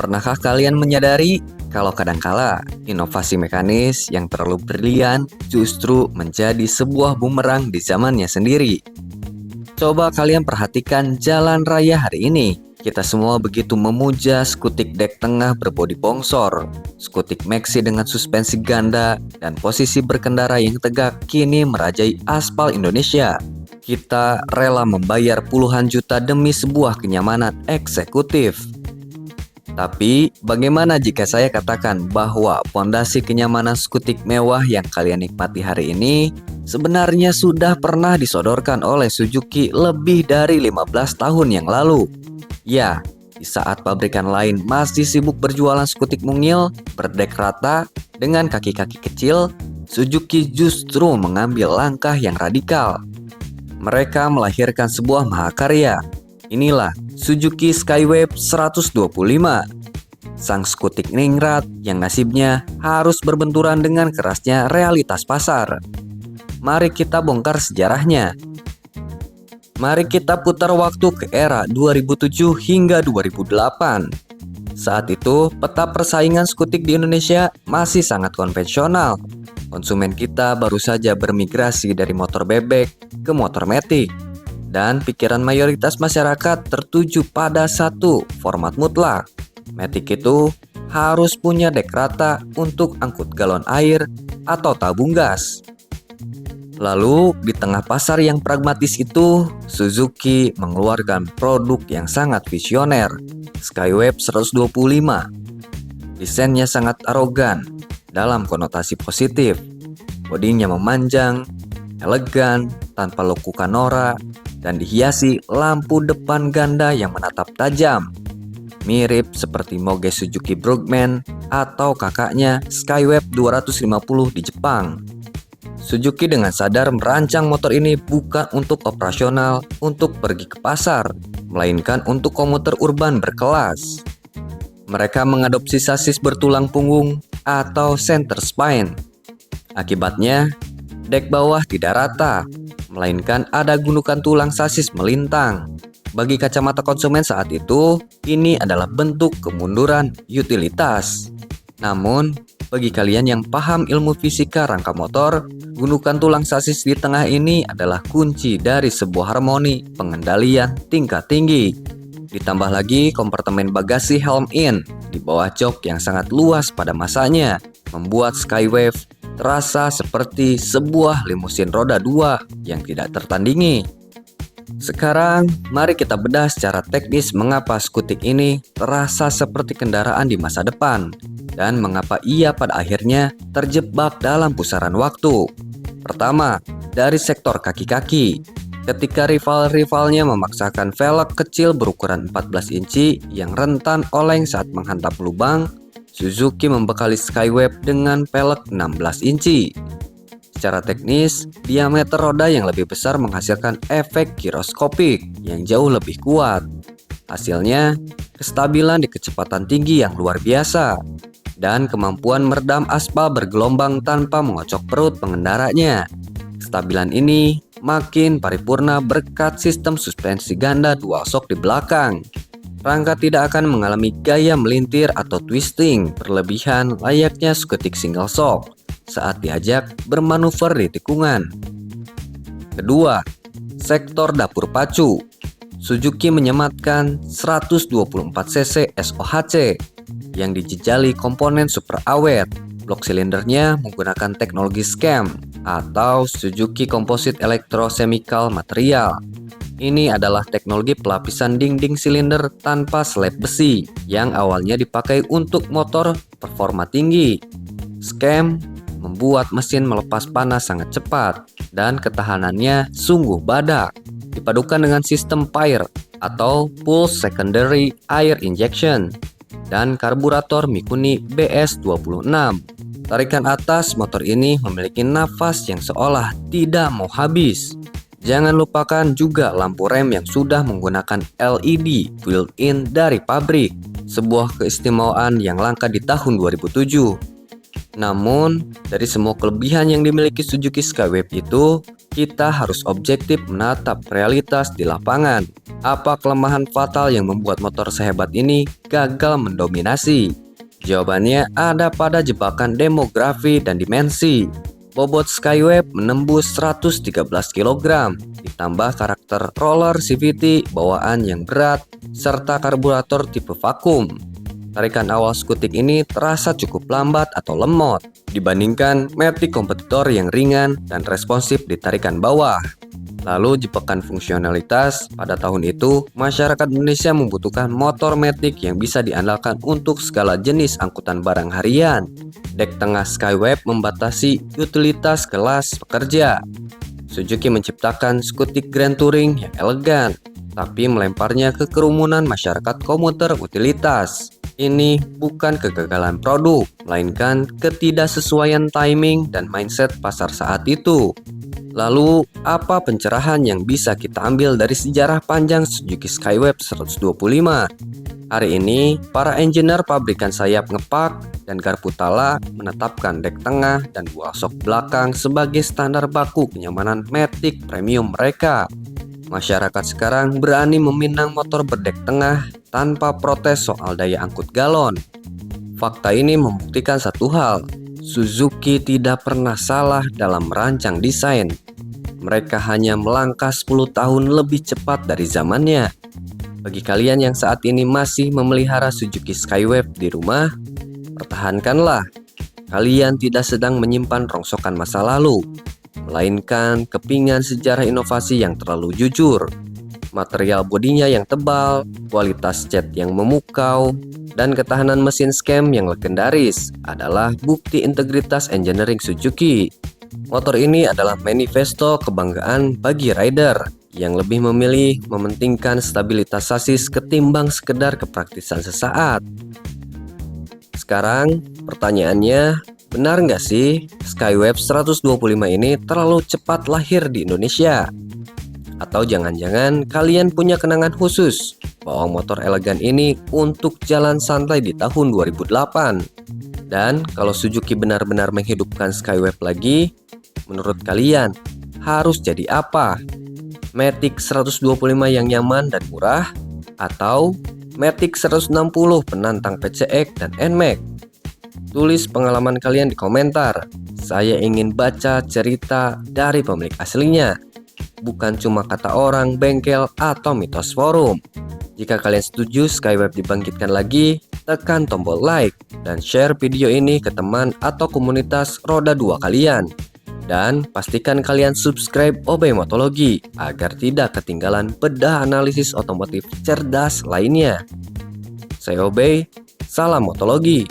Pernahkah kalian menyadari kalau kadangkala inovasi mekanis yang terlalu brilian justru menjadi sebuah bumerang di zamannya sendiri? Coba kalian perhatikan jalan raya hari ini. Kita semua begitu memuja skutik dek tengah berbodi bongsor, skutik Maxi dengan suspensi ganda, dan posisi berkendara yang tegak kini merajai aspal Indonesia. Kita rela membayar puluhan juta demi sebuah kenyamanan eksekutif. Tapi, bagaimana jika saya katakan bahwa pondasi kenyamanan skutik mewah yang kalian nikmati hari ini sebenarnya sudah pernah disodorkan oleh Suzuki lebih dari 15 tahun yang lalu? Ya, di saat pabrikan lain masih sibuk berjualan skutik mungil, berdek rata, dengan kaki-kaki kecil, Suzuki justru mengambil langkah yang radikal. Mereka melahirkan sebuah mahakarya. Inilah Suzuki Skywave 125, sang skutik ningrat yang nasibnya harus berbenturan dengan kerasnya realitas pasar. Mari kita bongkar sejarahnya. Mari kita putar waktu ke era 2007 hingga 2008. Saat itu, peta persaingan skutik di Indonesia masih sangat konvensional. Konsumen kita baru saja bermigrasi dari motor bebek ke motor matic. Dan pikiran mayoritas masyarakat tertuju pada satu format mutlak. Matic itu harus punya dek rata untuk angkut galon air atau tabung gas. Lalu di tengah pasar yang pragmatis itu, Suzuki mengeluarkan produk yang sangat visioner, Skywave 125. Desainnya sangat arogan dalam konotasi positif. Bodinya memanjang, elegan, tanpa lekukan norak, dan dihiasi lampu depan ganda yang menatap tajam. Mirip seperti moge Suzuki Brugman atau kakaknya Skywave 250 di Jepang. Suzuki dengan sadar merancang motor ini bukan untuk operasional untuk pergi ke pasar, melainkan untuk komuter urban berkelas. Mereka mengadopsi sasis bertulang punggung atau center spine. Akibatnya, dek bawah tidak rata, melainkan ada gundukan tulang sasis melintang. Bagi kacamata konsumen saat itu, ini adalah bentuk kemunduran utilitas. Namun, bagi kalian yang paham ilmu fisika rangka motor, gundukan tulang sasis di tengah ini adalah kunci dari sebuah harmoni pengendalian tingkat tinggi. Ditambah lagi kompartemen bagasi helm-in di bawah jok yang sangat luas pada masanya, membuat Skywave terasa seperti sebuah limusin roda 2 yang tidak tertandingi. Sekarang, mari kita bedah secara teknis mengapa skutik ini terasa seperti kendaraan di masa depan dan mengapa ia pada akhirnya terjebak dalam pusaran waktu. Pertama, dari sektor kaki-kaki. Ketika rival-rivalnya memaksakan velg kecil berukuran 14 inci yang rentan oleng saat menghantam lubang, Suzuki membekali Skywave dengan velg 16 inci. Secara teknis, diameter roda yang lebih besar menghasilkan efek giroskopik yang jauh lebih kuat. Hasilnya, kestabilan di kecepatan tinggi yang luar biasa dan kemampuan meredam aspal bergelombang tanpa mengocok perut pengendaranya. Kestabilan ini makin paripurna berkat sistem suspensi ganda dual shock di belakang. Rangka tidak akan mengalami gaya melintir atau twisting berlebihan layaknya skutik single shock saat diajak bermanuver di tikungan. Kedua, sektor dapur pacu. Suzuki menyematkan 124cc SOHC yang dijejali komponen super awet. Blok silindernya menggunakan teknologi SCAM atau Suzuki Composite Electrochemical Material. Ini adalah teknologi pelapisan dinding silinder tanpa slab besi yang awalnya dipakai untuk motor performa tinggi. SCAM membuat mesin melepas panas sangat cepat dan ketahanannya sungguh badak. Dipadukan dengan sistem PAIR atau Pulse Secondary Air Injection dan karburator Mikuni BS26. Tarikan atas motor ini memiliki nafas yang seolah tidak mau habis. Jangan lupakan juga lampu rem yang sudah menggunakan LED built-in dari pabrik, sebuah keistimewaan yang langka di tahun 2007. Namun, dari semua kelebihan yang dimiliki Suzuki Skywave itu, kita harus objektif menatap realitas di lapangan. Apa kelemahan fatal yang membuat motor sehebat ini gagal mendominasi? Jawabannya ada pada jebakan demografi dan dimensi. Bobot Skywave menembus 113 kg, ditambah karakter roller CVT bawaan yang berat, serta karburator tipe vakum. Tarikan awal skutik ini terasa cukup lambat atau lemot dibandingkan Matic kompetitor yang ringan dan responsif di tarikan bawah. Lalu jebakan fungsionalitas, pada tahun itu masyarakat Indonesia membutuhkan motor Matic yang bisa diandalkan untuk segala jenis angkutan barang harian. Dek tengah Skywave membatasi utilitas kelas pekerja. Suzuki menciptakan skutik Grand Touring yang elegan, tapi melemparnya ke kerumunan masyarakat komuter utilitas. Ini bukan kegagalan produk, melainkan ketidaksesuaian timing dan mindset pasar saat itu. Lalu, apa pencerahan yang bisa kita ambil dari sejarah panjang Suzuki Skywave 125? Hari ini, para engineer pabrikan sayap ngepak dan garpu tala menetapkan dek tengah dan wall shock belakang sebagai standar baku kenyamanan Matic premium mereka. Masyarakat sekarang berani meminang motor berdek tengah tanpa protes soal daya angkut galon. Fakta ini membuktikan satu hal, Suzuki tidak pernah salah dalam merancang desain. Mereka hanya melangkah 10 tahun lebih cepat dari zamannya. Bagi kalian yang saat ini masih memelihara Suzuki Skywave di rumah, pertahankanlah. Kalian tidak sedang menyimpan rongsokan masa lalu, melainkan kepingan sejarah inovasi yang terlalu jujur. Material bodinya yang tebal, kualitas cat yang memukau, dan ketahanan mesin scam yang legendaris adalah bukti integritas engineering Suzuki. Motor ini adalah manifesto kebanggaan bagi rider yang lebih memilih mementingkan stabilitas sasis ketimbang sekedar kepraktisan sesaat. Sekarang pertanyaannya, benar nggak sih Skywave 125 ini terlalu cepat lahir di Indonesia? Atau jangan-jangan kalian punya kenangan khusus bahwa motor elegan ini untuk jalan santai di tahun 2008? Dan kalau Suzuki benar-benar menghidupkan Skywave lagi, menurut kalian harus jadi apa? Matic 125 yang nyaman dan murah? Atau Matic 160 penantang PCX dan NMAX? Tulis pengalaman kalian di komentar. Saya ingin baca cerita dari pemilik aslinya, bukan cuma kata orang, bengkel, atau mitos forum. Jika kalian setuju Skywave dibangkitkan lagi, tekan tombol like dan share video ini ke teman atau komunitas roda 2 kalian. Dan pastikan kalian subscribe Obey Motologi agar tidak ketinggalan bedah analisis otomotif cerdas lainnya. Saya Obey, salam motologi.